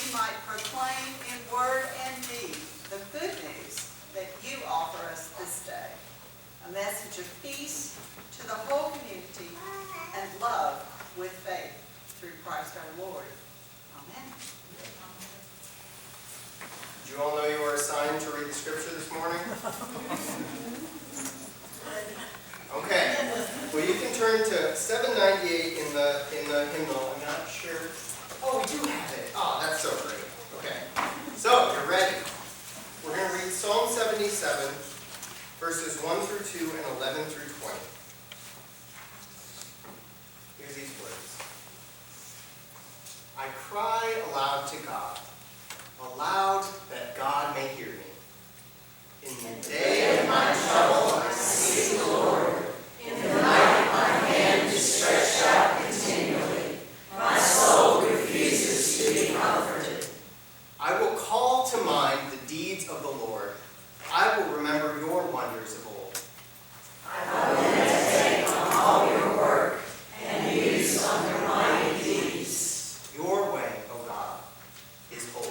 we might proclaim in word and deed the good news that you offer us this day, a message of peace to the whole community and love with faith through Christ our Lord. Amen. Did you all know you were assigned to read the scripture this morning? Okay. Well, you can turn to 798 in the hymnal. I'm not sure. Oh, we do have it. Oh, that's so great. Okay. So, you're ready. We're going to read Psalm 77, verses 1 through 2 and 11 through 20. Hear these words. I cry aloud to God, aloud that God may hear me. In the day of my trouble I seek the Lord. In the night my hand is stretched out continually. My soul refuses to be comforted. I will call to mind the deeds of the Lord. I will remember your wonders of old. I will meditate on all your work and muse on your mighty deeds. Your way, O God, is holy.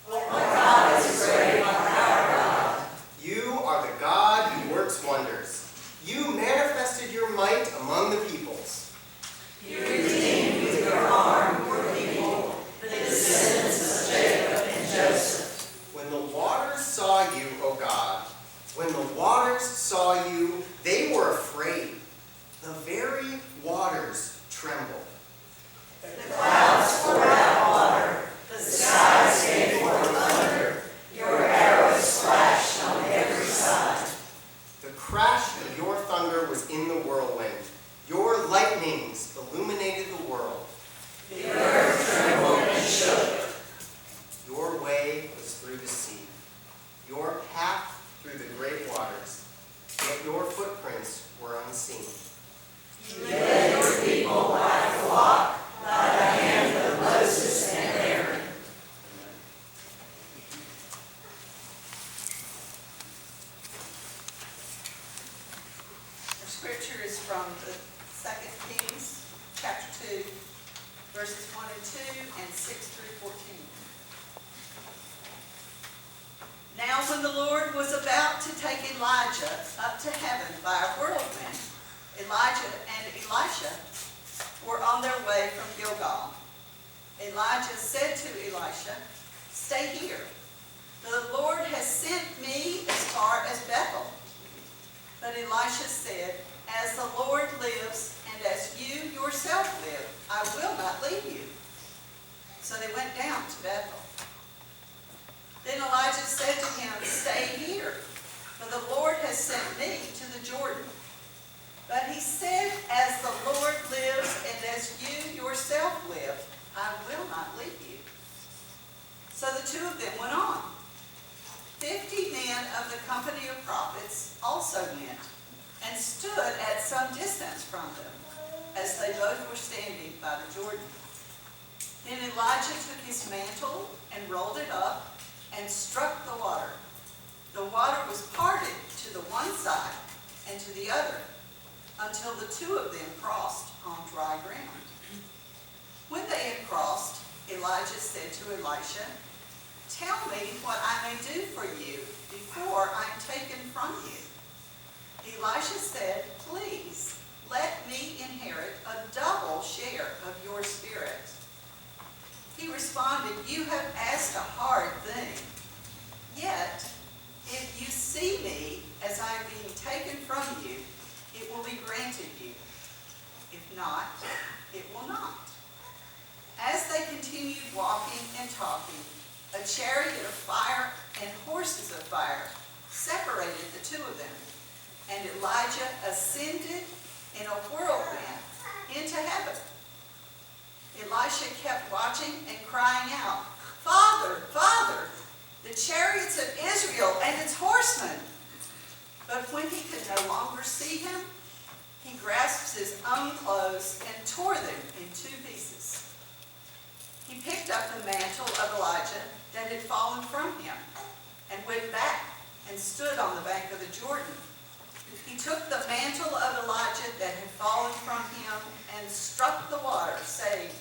My God is great, my our God. You are the God who works wonders. You manifested your might among the peoples. You redeemed with your arm your people, the descendants of Jacob and Joseph. When the waters saw you, O God, when the waters saw you, they were afraid. The very waters trembled. The clouds poured out water. The skies gave forth thunder. Your arrows flashed on every side. The crash of your thunder was in the whirlwind. Your lightnings illuminated the world. The earth trembled and shook. Your way was through the sea, your path through the great waters, yet your footprints were unseen. You led your people like a flock, by the hand of Moses and Aaron. Our scripture is from the 2 Kings, chapter 2, verses 1 and 2 and 6 through 14. Now when the Lord was about to take Elijah up to heaven by a whirlwind, Elijah and Elisha were on their way from Gilgal. Elijah said to Elisha, "Stay here. The Lord has sent me as far as Bethel." But Elisha said, "As the Lord lives, and as you yourself live, I will not leave you." So they went down to Bethel. Then Elijah said to him, "Stay here, for the Lord has sent me to the Jordan." But he said, "As the Lord lives, and as you yourself live, I will not leave you." So the two of them went on. 50 men of the company of prophets also went, and stood at some distance from them, as they both were standing by the Jordan. Then Elijah took his mantle and rolled it up, and struck the water. The water was parted to the one side and to the other, until the two of them crossed on dry ground. When they had crossed, Elijah said to Elisha, "Tell me what I may do for you before I am taken from you." Elisha said, "Please, let me inherit a double share of your spirit." He responded, "You have asked a hard thing. Yet, if you see me as I am being taken from you, it will be granted you. If not, it will not." As they continued walking and talking, a chariot of fire and horses of fire separated the two of them, and Elijah ascended in a whirlwind into heaven. Elisha kept watching and crying out, "Father, Father, the chariots of Israel and its horsemen." But when he could no longer see him, he grasped his own clothes and tore them in two pieces. He picked up the mantle of Elijah that had fallen from him, and went back and stood on the bank of the Jordan. He took the mantle of Elijah that had fallen from him and struck the water, saying,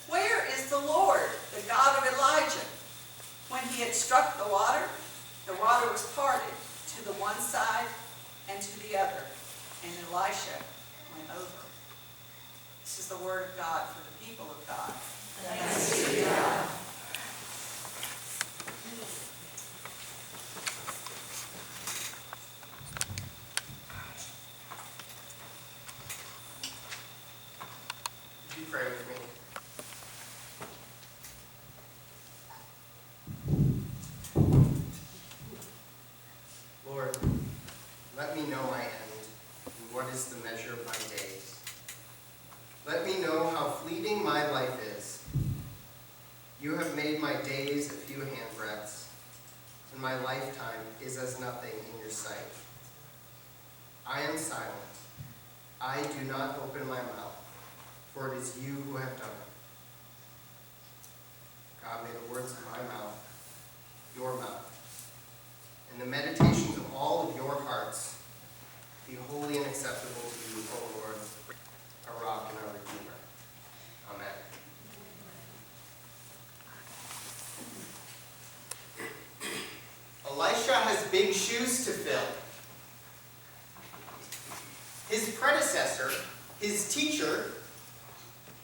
"Where is the Lord, the God of Elijah?" is the word of God for the people of God. Thanks be to God. Would you pray with me? Lord, let me know my end, and what is the measure of my days. Let me know how fleeting my life is. You have made my days a few handbreadths, and my lifetime is as nothing in your sight. I am silent. I do not open my mouth, for it is you who have done it. God, may the words of my mouth, your mouth, and the meditations of all of your hearts be holy and acceptable to you, O Lord, our rock and our redeemer. Amen. Elisha has big shoes to fill. His predecessor, his teacher,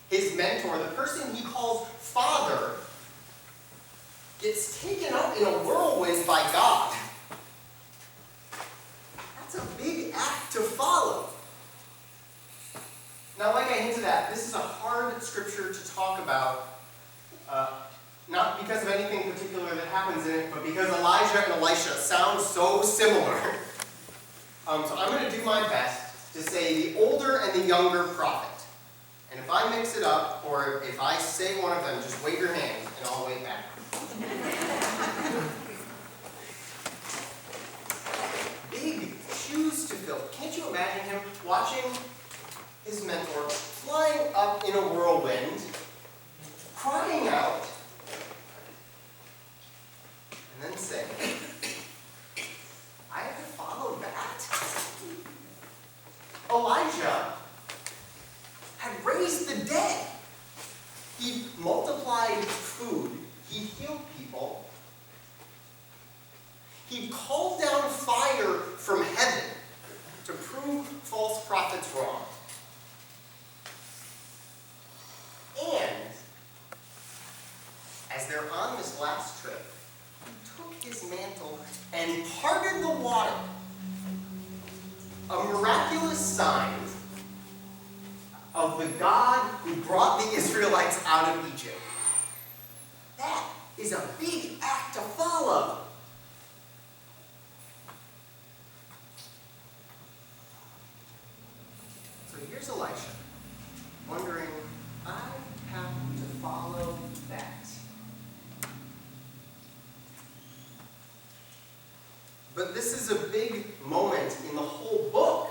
his mentor, the person he calls father, gets taken up in a whirlwind by God. That's a big act to follow. Now, like I hinted at, this is a hard scripture to talk about, not because of anything particular that happens in it, but because Elijah and Elisha sound so similar. So I'm going to do my best to say the older and the younger prophet. And if I mix it up, or if I say one of them, just wave your hand, and I'll wave back. Big shoes to fill. Can't you imagine him watching his mentor flying up in a whirlwind, crying out, and then saying, I have to follow that? Elijah had raised the dead. He multiplied food. He healed people. He called down fire from heaven to prove false prophets wrong. And as they're on this last trip, he took his mantle and parted the water. A miraculous sign of the God who brought the Israelites out of Egypt. That is a big act to follow. So here's Elisha, wondering, I have to follow that. But this is a big moment in the whole book.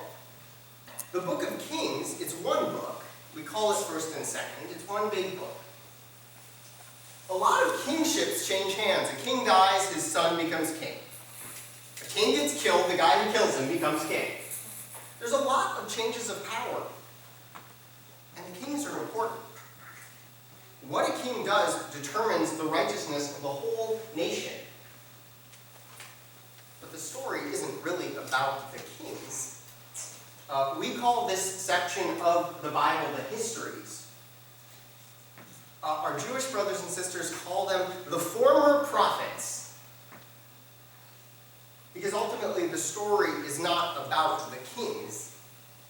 The book of Kings, it's one book. We call it 1st and 2nd. It's one big book. A lot of kingships change hands. A king dies, his son becomes king. A king gets killed, the guy who kills him becomes king. There's a lot of changes of power. And the kings are important. What a king does determines the righteousness of the whole nation. But the story isn't really about the kings. We call this section of the Bible the histories. Our Jewish brothers and sisters call them the former prophets. Because ultimately the story is not about the kings,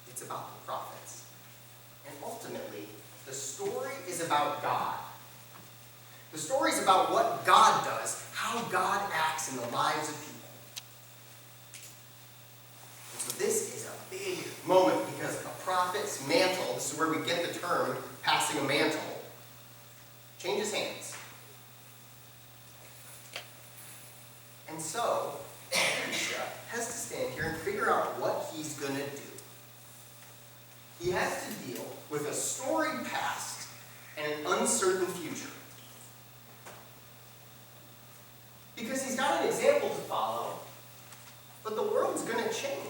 it's about the prophets. And ultimately, the story is about God. The story is about what God does, how God acts in the lives of people. And so this is a big moment because a prophet's mantle, this is where we get the term passing a mantle, changes hands. And so, Elisha has to stand here and figure out what he's going to do. He has to deal with a storied past and an uncertain future. Because he's got an example to follow, but the world's going to change.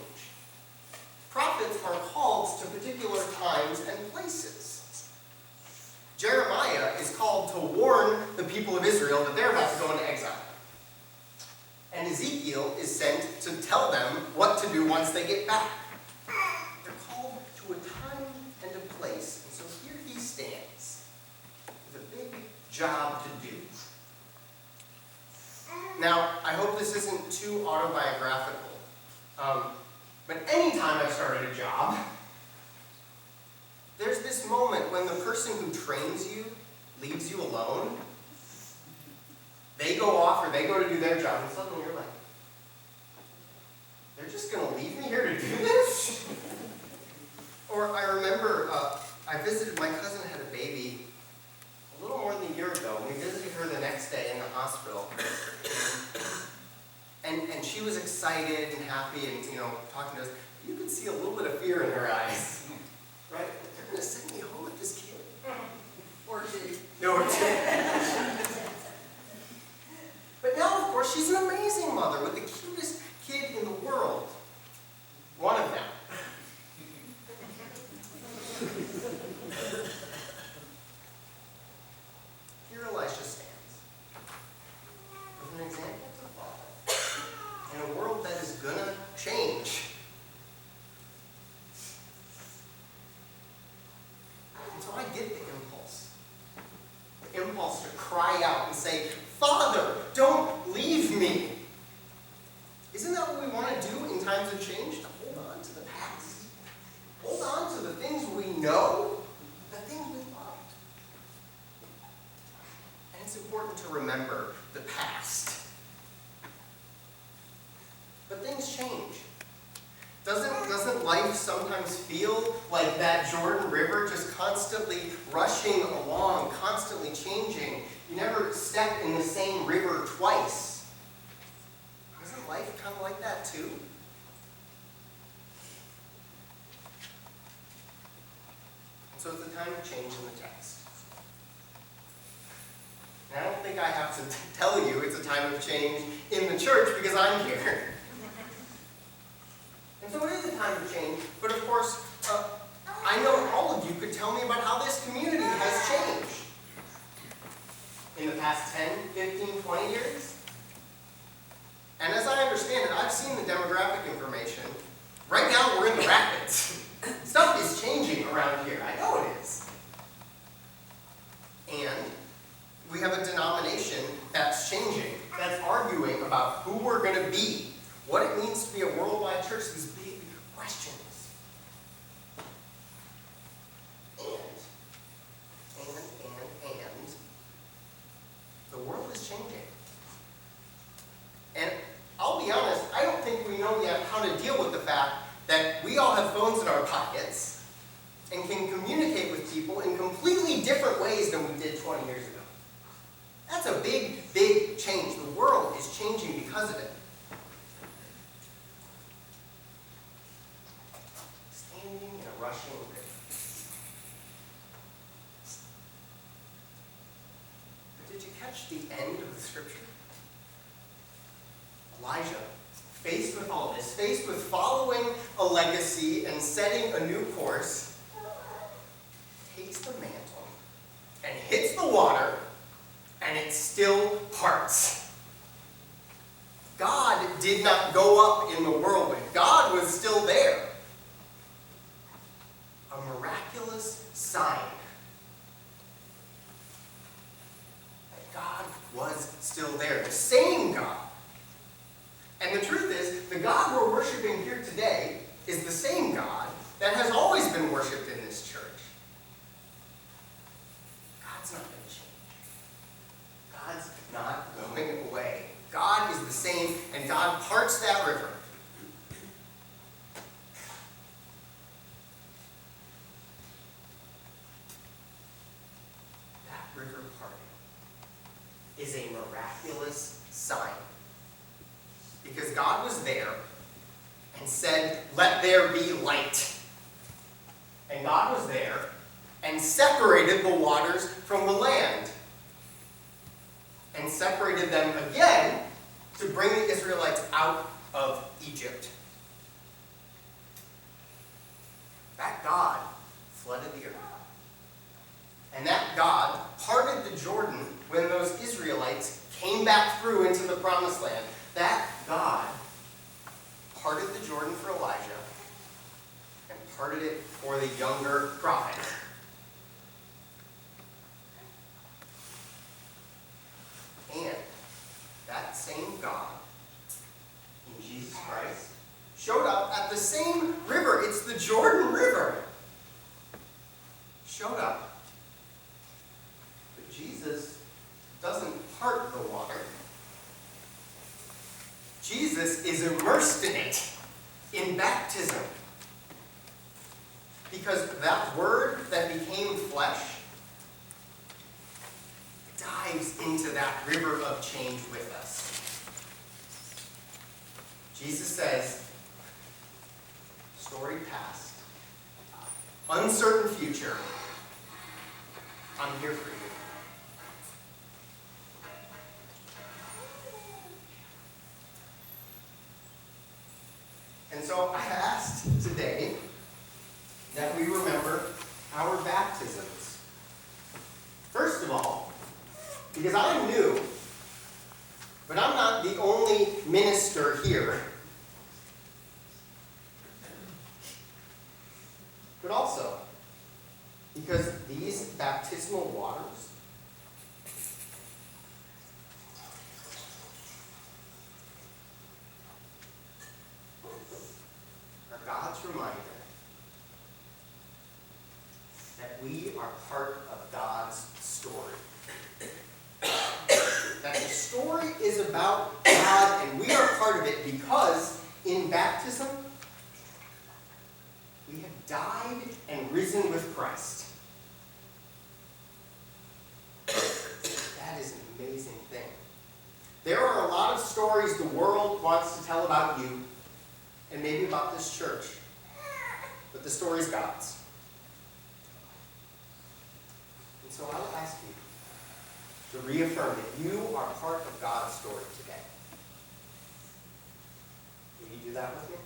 Prophets are called to particular times and places. Jeremiah is called to warn the people of Israel that they're about to go into exile. And Ezekiel is sent to tell them what to do once they get back. They're called to a time and a place. And so here job to do. Now, I hope this isn't too autobiographical, but anytime I've started a job, there's this moment when the person who trains you leaves you alone. They go off or they go to do their job, and suddenly you're like, they're just going to leave me here to do this? Or I remember I visited, my cousin had a baby a little more than a year ago. We visited her the next day in the hospital. And she was excited and happy and, talking to us. You could see a little bit of fear in her eyes. Right? They're going to send me home with this kid. Or two. No, or two. But now, of course, she's an amazing mother with the cutest kid in the world. One of them. Here Elisha stands with an example to follow in a world that is gonna change. And so I get the impulse to cry out and say, Father, don't leave me. Isn't that what we want to do in times of change? To hold on to the past. Hold on to the things we know, the things we loved. And it's important to remember the past. But things change. Doesn't life sometimes feel like that Jordan River just constantly rushing along, constantly changing? You never step in the same river twice. Isn't life kind of like that too? And so it's a time of change in the text. And I don't think I have to tell you it's a time of change in the church because I'm here. And so it is a time of change, but of course, I know all of you could tell me about how this community has changed in the past 10, 15, 20 years. And as I understand it, I've seen the demographic information. Right now, we're in the rapids. Stuff is changing around here. I know it is. And we have a denomination that's changing, that's arguing about who we're going to be, what it means to be a worldwide church, these big questions. And the world is changing. And I'll be honest, I don't think we know yet how to deal with the fact that we all have phones in our pockets and can communicate with people in completely different ways than we did 20 years ago. That's a big, big change. The world is changing because of it. Standing in a rushing river. But did you catch the end of the scripture? Elijah, faced with all this, faced with following a legacy and setting a new course, takes the mantle and hits the water, and it still parts. God did not go up in the whirlwind. God was still there. A miraculous sign that God was still there. The same God. And the truth is, the God we're worshiping here today is the same God that has always been worshipped in this church. God's not going to change. God's not going away. God is the same, and God parts that river. That river parting is a miraculous sign. Because God was there and said, "Let there be light." And God was there and separated the waters from the land. And separated them again to bring the Israelites out of Egypt. That God flooded the earth. And that God parted the Jordan when those Israelites came back through into the promised land. That God parted the Jordan for Elijah and parted it for the younger prophet. Jesus doesn't part the water. Jesus is immersed in it, in baptism. Because that word that became flesh dives into that river of change with us. Jesus says, story past, uncertain future, I'm here for you. And so I asked today that we remember our baptisms. First of all, because I'm new, but I'm not the only minister here. But also, because these baptismal waters are God's reminder that we are part of God's story. That the story is about God and we are part of it because in baptism, we have died and risen with Christ. That is an amazing thing. There are a lot of stories the world wants to tell about you and maybe about this church, but the story is God's. And so I will ask you to reaffirm that you are part of God's story today. Will you do that with me?